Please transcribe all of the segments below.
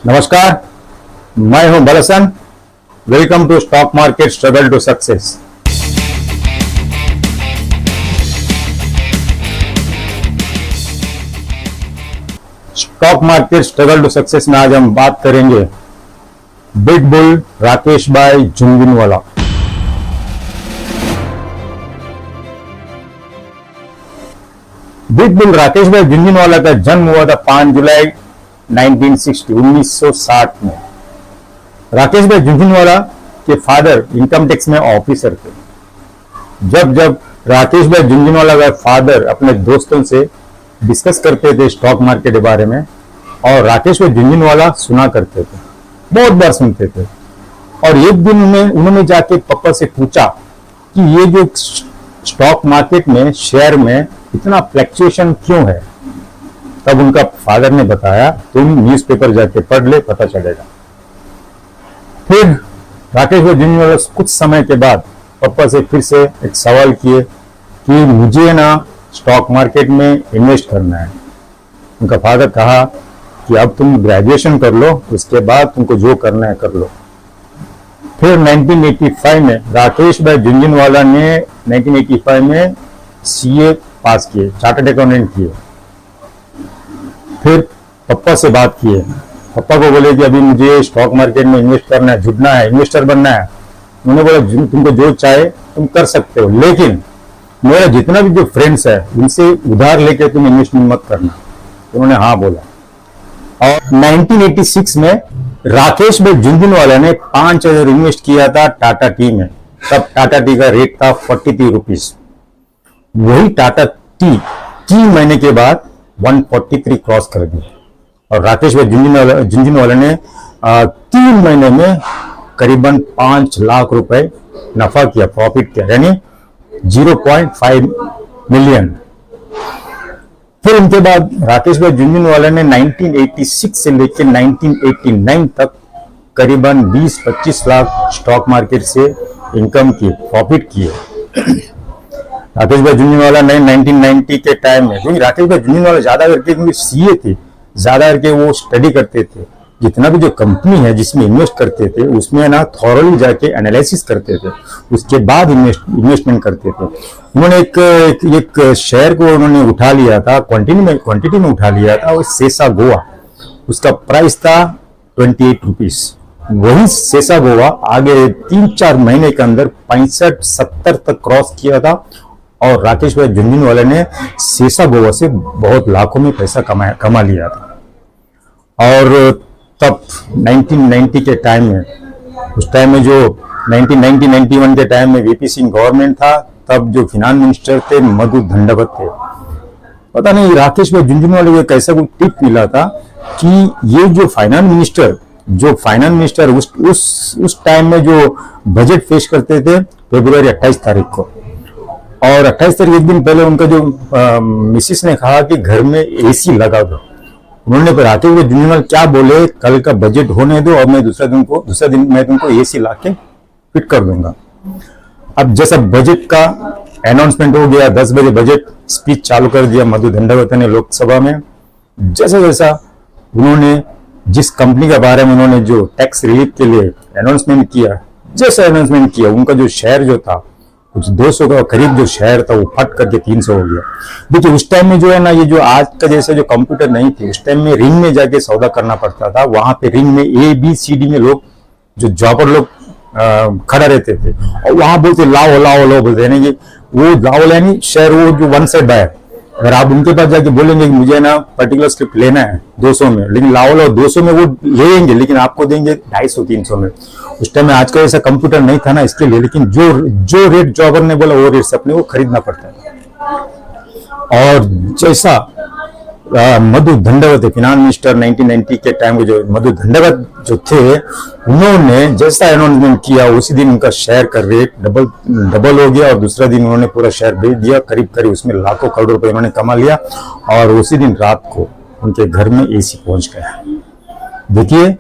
नमस्कार, मैं हूं बलसन। Welcome to stock market struggle to success. Stock market struggle to success में आज हम बात करेंगे बिग बुल राकेश भाई झुनझुनवाला। बिग बुल राकेश भाई झुनझुनवाला का जन्म हुआ था 5 जुलाई 1960 में। राकेश भाई झुनझुनवाला के फादर इनकम टैक्स में ऑफिसर थे। जब राकेश भाई झुनझुनवाला का फादर अपने दोस्तों से डिस्कस करते थे स्टॉक मार्केट के बारे में, और राकेश भाई झुनझुनवाला सुना करते थे, बहुत बार सुनते थे। और एक दिन उन्होंने जाके पापा से पूछा कि ये जो स्टॉक मार्केट में शेयर में इतना फ्लक्चुएशन क्यों है। तब उनका फादर ने बताया, तुम न्यूज़पेपर जाके पढ़ ले, पता चलेगा। फिर राकेश भाई झुनझुनवाला कुछ समय के बाद पापा से फिर से एक सवाल किए कि मुझे ना स्टॉक मार्केट में इन्वेस्ट करना है। उनका फादर कहा कि अब तुम ग्रेजुएशन कर लो, उसके बाद तुमको जो करना है कर लो। फिर 1985 में राकेश भाई झुनझुनवाला ने 1985 में सीए पास किए, चार्टर्ड अकाउंटेंट किए। फिर पापा से बात किए, पापा को बोले कि अभी मुझे स्टॉक मार्केट में इन्वेस्ट करना है, जुड़ना है, इन्वेस्टर बनना है। उन्होंने बोला तुमको जो चाहे तुम कर सकते हो, लेकिन मेरा जितना भी जो फ्रेंड्स है उनसे उधार लेके तुम इन्वेस्टमेंट मत करना। उन्होंने हाँ बोला। और 1986 में राकेश भाई झुनझुनवाला ने 5,000 इन्वेस्ट किया था टाटा टी में। तब टाटा टी का रेट था 43 रुपीज। वही टाटा टी 3 महीने के बाद 143 क्रॉस कर दी। और राकेश भाई झुनझुनवाला ने 3 महीने में करीबन 5 लाख रुपए नफा किया, प्रॉफिट किया, यानी 0.5 मिलियन। फिर उनके बाद राकेश भाई झुनझुनवाला ने 1986 से लेकर 1989 तक करीबन 20-25 लाख स्टॉक मार्केट से इनकम की, प्रॉफिट किए। राकेश भाई झुनझुनवाला ने 1990 के टाइम में, क्योंकि राकेश भाई झुनझुनवाला ज्यादा करके क्योंकि सीए थे, ज्यादा करके वो स्टडी करते थे, जितना भी जो कंपनी है जिसमें इन्वेस्ट करते थे उसमें ना थॉरली जाके एनालिसिस करते थे, उसके बाद इन्वेस्टमेंट करते थे। उन्होंने एक शेयर को उन्होंने उठा लिया था, क्वांटिटी में उठा लिया था, वो सेसा गोवा, उसका प्राइस था 28 रुपीज। वही सेसा गोवा आगे 3-4 महीने के अंदर 65-70 तक क्रॉस किया था। और राकेश भाई झुनझुनवाला ने सेसा गोवा से बहुत लाखों में पैसा कमा लिया था। और तब 1990 के टाइम में, उस टाइम में जो 1990-91 के टाइम में वीपी सिंह गवर्नमेंट था, तब जो फाइनेंस मिनिस्टर थे मधु दंडावत थे। पता नहीं राकेश भाई झुनझुनवाले को कैसा कोई टिप मिला था कि ये जो फाइनेंस मिनिस्टर उस टाइम में जो बजट पेश करते थे फरवरी 28 तारीख को, और 28 तारीख एक दिन पहले उनका जो मिसिस ने कहा कि घर में एसी लगा दो। उन्होंने राकेश भाई झुनझुनवाला क्या बोले, कल का बजट होने दो और मैं दूसरा दिन मैं तुमको एसी लाके फिट कर दूंगा। अब जैसा बजट का अनाउंसमेंट हो गया, 10 बजे बजट स्पीच चालू कर दिया मधु दंडावत ने लोकसभा में। जैसा उन्होंने जिस कंपनी के बारे में उन्होंने जो टैक्स रिलीफ के लिए अनाउंसमेंट किया, उनका जो शेयर जो था कुछ 200 का करीब जो शेयर था वो फट करके 300 हो गया। देखिए उस टाइम में जो है ना, ये जो आज का जैसे जो कंप्यूटर नहीं थे, उस टाइम में रिंग में जाके सौदा करना पड़ता था। वहां पे रिंग में ABCD में लोग जो जॉबर लोग खड़ा रहते थे, और वहां बोलते लाओ बोलते हैं कि वो लाओ यानी शेयर, वो जो वन साइड बायर। अगर आप उनके पास जाके बोलेंगे कि मुझे ना पर्टिकुलर स्क्रिप्ट लेना है 200 में, लेकिन लाओ 200 में वो लेंगे, लेकिन आपको देंगे 250-300 में। उस टाइम में आज का ऐसा कंप्यूटर नहीं था ना इसके लिए, लेकिन जो रेट जॉबर ने बोला वो रेट से अपने वो खरीदना पड़ता है। और जैसा मधु दंडावत फाइनेंस मिनिस्टर 1990 के टाइम के जो मधु दंडावत जो थे, उन्होंने जैसा अनाउंसमेंट किया उसी दिन उनका शेयर का रेट डबल हो गया, और दूसरा दिन उन्होंने पूरा शेयर बेच दिया। करीब उसमें लाखों करोड़ रुपए उन्होंने कमा लिया, और उसी दिन रात को उनके घर में एसी पहुंच गया। देखिए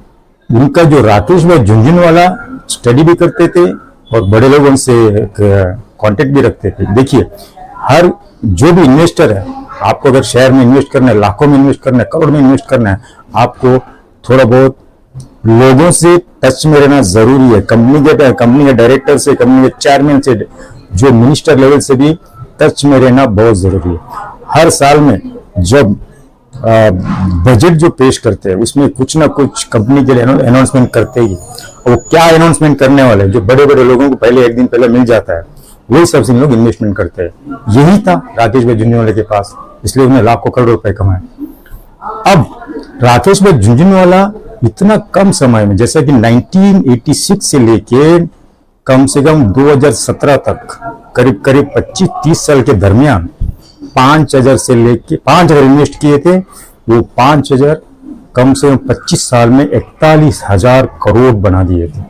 उनका जो राकेश भाई झुनझुनवाला स्टडी भी करते थे और बड़े लोगों से कांटेक्ट भी रखते थे। देखिए हर जो भी इन्वेस्टर है, आपको अगर शेयर में इन्वेस्ट करना है, लाखों में इन्वेस्ट करना है, करोड़ में इन्वेस्ट करना है, आपको थोड़ा बहुत लोगों से टच में रहना जरूरी है। कंपनी के डायरेक्टर से, कंपनी के चेयरमैन से, जो मिनिस्टर लेवल से भी टच में रहना बहुत जरूरी है। हर साल में जब बजट जो पेश करते हैं उसमें कुछ ना कुछ कंपनी के लिए अनाउंसमेंट करते ही। वो क्या अनाउंसमेंट करने वाले हैं, जो बड़े बड़े लोगों को पहले एक दिन पहले मिल जाता है, वही सबसे लोग इन्वेस्टमेंट करते हैं। यही था राकेश भाई झुंझुनवाला के पास, इसलिए उन्हें लाखों करोड़ रुपए कमाए। अब राकेश भाई झुंझुनवाला इतना कम समय में, जैसा कि 1986 से लेके कम से कम 2017 तक करीब करीब 25-30 साल के दरमियान 5,000 से लेके 5,000 इन्वेस्ट किए थे। वो 5,000 कम से कम 25 साल में 41,000 करोड़ बना दिए थे।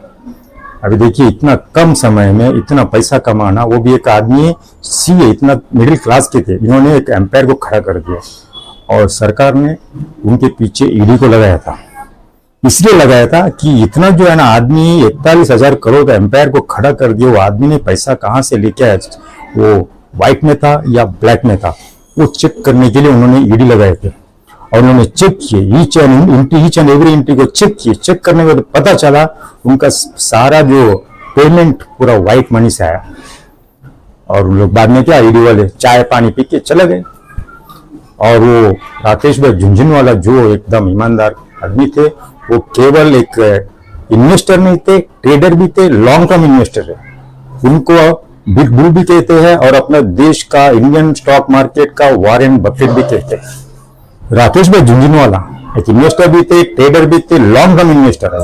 अभी देखिए, इतना कम समय में इतना पैसा कमाना, वो भी एक आदमी सीए, इतना मिडिल क्लास के थे, इन्होंने एक एम्पायर को खड़ा कर दिया। और सरकार ने उनके पीछे ईडी को लगाया था। इसलिए लगाया था कि इतना जो है ना आदमी 41,000 करोड़ का एम्पायर को खड़ा कर दिया, वो आदमी ने पैसा कहां से लेके आया, वो व्हाइट में था या ब्लैक में था, वो चेक करने के लिए उन्होंने ईडी लगाए थे। और उन्होंने चेक किए, ईच एंड एवरी एंट्री को चेक किए। चेक करने के बाद पता चला उनका सारा जो पेमेंट पूरा व्हाइट मनी से आया। और लोग बाद में क्या, ईडी वाले चाय पानी पी के चले गए। और वो राकेश भाई झुंझुनवाला जो एकदम ईमानदार आदमी थे, वो केवल एक इन्वेस्टर नहीं थे, ट्रेडर भी थे, लॉन्ग टर्म इन्वेस्टर है। उनको बिग बुल भी कहते हैं और अपना देश का, इंडियन स्टॉक मार्केट का वॉरेन बफेट भी कहते हैं। राकेश भाई झुंझुनवाला एक इन्वेस्टर भी थे, ट्रेडर भी थे, लॉन्ग टर्म इन्वेस्टर है।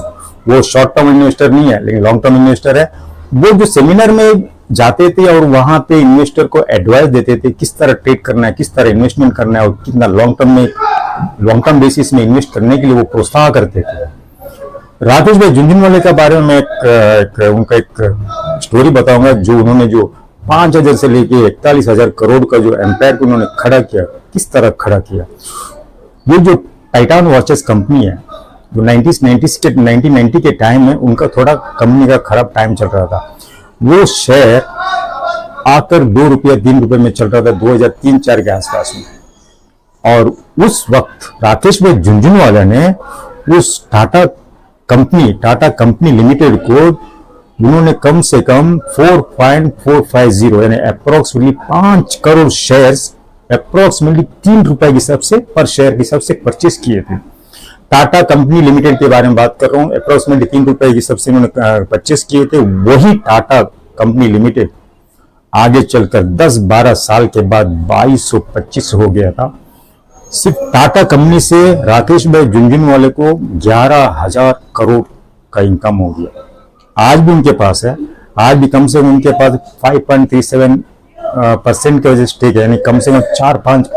वो शॉर्ट टर्म इन्वेस्टर नहीं है, लेकिन लॉन्ग टर्म इन्वेस्टर है। वो जो सेमिनार में जाते थे और वहां पे इन्वेस्टर को एडवाइस देते थे किस तरह ट्रेड करना है, किस तरह इन्वेस्टमेंट करना है और कितना लॉन्ग टर्म बेसिस में इन्वेस्ट करने के लिए वो प्रोत्साहन करते थे। राकेश भाई झुंझुनवाले के बारे में उनका एक स्टोरी बताऊंगा, जो उन्होंने जो 5,000 से लेके 41,000 करोड़ का जो एम्पायर को उन्होंने खड़ा किया, किस तरह खड़ा किया। ये जो टाइटान वॉचेस कंपनी है, जो 1990 के टाइम में उनका थोड़ा कंपनी का खराब टाइम चल रहा था। वो शेयर आकर 2 रुपया 3 रुपए में चल रहा था 2003-4 के आसपास में। और उस वक्त राकेश भाई झुंझुनवाला ने उस टाटा कंपनी लिमिटेड को उन्होंने कम से कम 4.450 यानी अप्रोक्सीमेटली 5 करोड़ शेयर्स अप्रोक्सीमेटली 3 रुपए के हिसाब से पर शेयर के हिसाब से परचेस किए थे। टाटा कंपनी लिमिटेड के बारे में बात कर रहा हूँ, अप्रोक्सीमेटली 3 रुपए के हिसाब से उन्होंने परचेस किए थे। वही टाटा कंपनी लिमिटेड आगे चलकर 10-12 साल के बाद 2225 हो गया था। सिर्फ टाटा कंपनी से राकेश भाई झुंझुनवाले को 11,000 करोड़ का इनकम हो गया। आज भी उनके पास है, आज भी कम से कम उनके पास 5.37% का स्टेक है, यानी कम से कम 4-5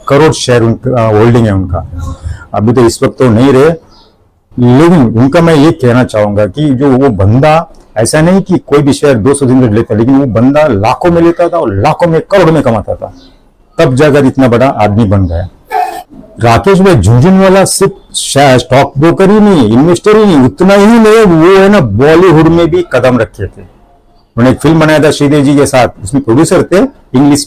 करोड़ शेयर होल्डिंग है उनका। अभी तो इस वक्त तो नहीं रहे, लेकिन उनका मैं ये कहना चाहूंगा कि जो वो बंदा, ऐसा नहीं कि कोई भी शेयर 200 दिन में लेता, लेकिन वो बंदा लाखों में लेता था और लाखों में, करोड़ में कमाता था, तब जाकर इतना बड़ा आदमी बन गया। राकेश भाई झुंझुनवाला सिर्फ स्टॉक ब्रोकर ही नहीं, इन्वेस्टर ही नहीं, उतना ही नहीं, वो है ना बॉलीवुड में भी कदम रखे थे। उन्होंने एक फिल्म बनाया था श्रीदेव जी के साथ, उसमें प्रोड्यूसर थे इंग्लिश।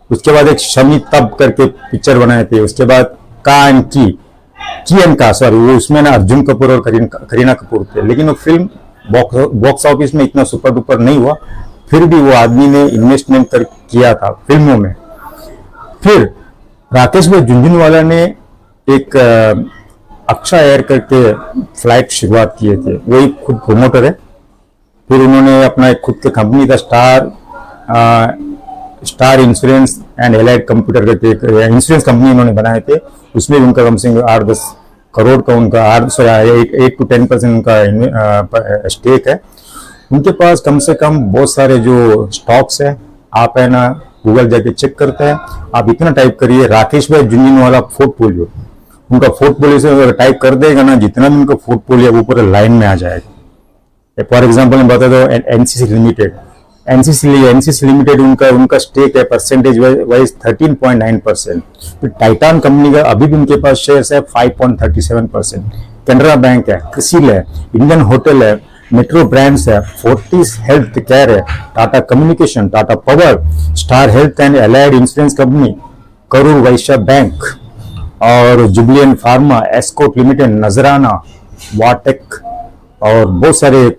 उसके बाद एक शमी तब करके पिक्चर बनाए थे। उसके बाद वो उसमें ना अर्जुन कपूर और करीना कपूर थे, लेकिन वो फिल्म बॉक्स ऑफिस में इतना सुपर डुपर नहीं हुआ। फिर भी वो आदमी ने इन्वेस्टमेंट किया था फिल्मों में। फिर राकेश भाई झुंझुनवाला ने एक अक्षा एयर करके फ्लाइट शुरुआत किए थे, वही खुद प्रोमोटर है। फिर उन्होंने अपना एक खुद के कंपनी था star insurance and allied computer करके एक इंश्योरेंस कंपनी उन्होंने बनाए थे। उसमें भी उनका कम से कम 8-10 करोड़ का उनका 8 to 10% उनका स्टेक है। उनके पास कम से कम बहुत सारे जो स्टॉक्स है, आप है ना गूगल जाके चेक करते हैं, आप इतना टाइप करिए राकेश भाई झुंझुनवाला पोर्टफोलियो, उनका पोर्टफोलियो से अगर टाइप कर देगा ना, जितना भी उनका पोर्टफोलियो वो पूरे लाइन में आ जाएगा। फॉर एग्जांपल मैं बता दो एनसीसी लिमिटेड उनका स्टेक है परसेंटेज वाइज 13.9%। फिर टाइटान कंपनी का अभी भी उनके पास शेयर्स है 5.37%। कैनरा बैंक है, क्रिसिल है, इंडियन होटल है, मेट्रो ब्रांड्स है, फोर्टिस हेल्थ केयर है, Tata communication, Tata power, star health and allied insurance company, Karur Vysya bank और जुबिलियंट फार्मा, एस्कॉट लिमिटेड, नजराना, वाटेक और बहुत सारे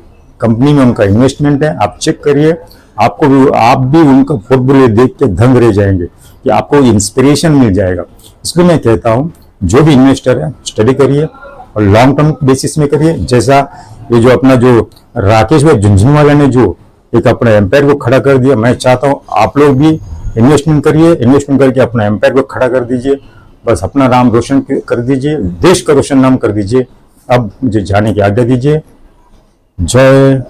कंपनी में उनका इन्वेस्टमेंट है। आप चेक करिए, आपको भी, आप भी उनका पोर्टफोलियो देख के दंग रह जाएंगे कि आपको इंस्पिरेशन मिल जाएगा। इसलिए मैं कहता हूँ जो भी इन्वेस्टर है स्टडी करिए और लॉन्ग टर्म बेसिस में करिए। जैसा ये जो अपना जो राकेश भाई झुंझुनवाला ने जो एक अपना एम्पायर को खड़ा कर दिया, मैं चाहता हूँ आप लोग भी इन्वेस्टमेंट करिए, इन्वेस्टमेंट करके अपना एम्पायर को खड़ा कर दीजिए, बस अपना नाम रोशन कर दीजिए, देश का रोशन नाम कर दीजिए। अब मुझे जाने की आज्ञा दीजिए। जय